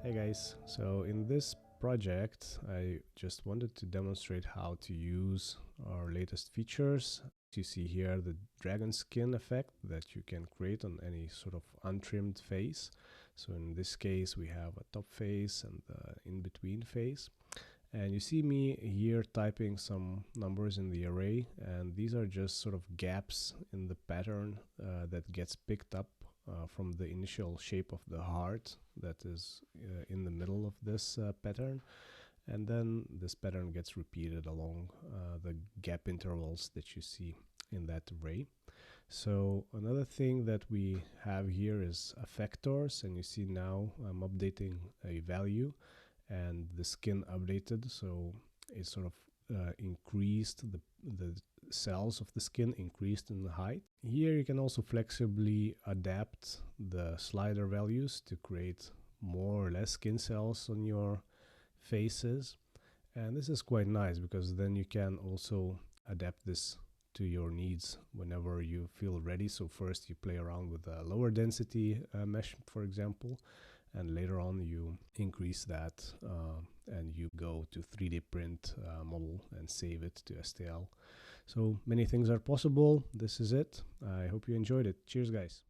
Hey guys, so in this project I just wanted to demonstrate how to use our latest features. You see here the dragon skin effect that you can create on any sort of untrimmed face. So in this case we have a top face and the in-between face. And you see me here typing some numbers in the array, and these are just sort of gaps in the pattern that gets picked up from the initial shape of the heart that is in the middle of this pattern, and then this pattern gets repeated along the gap intervals that you see in that array. So another thing that we have here is Affectors, and you see now I'm updating a value and the skin updated, so it sort of increased the cells of the skin increased in the height. Here you can also flexibly adapt the slider values to create more or less skin cells on your faces, and this is quite nice because then you can also adapt this to your needs whenever you feel ready. So first you play around with a lower density mesh, for example, and later on you increase that and you go to 3D print model and save it to STL. So many things are possible. This is it. I hope you enjoyed it. Cheers, guys.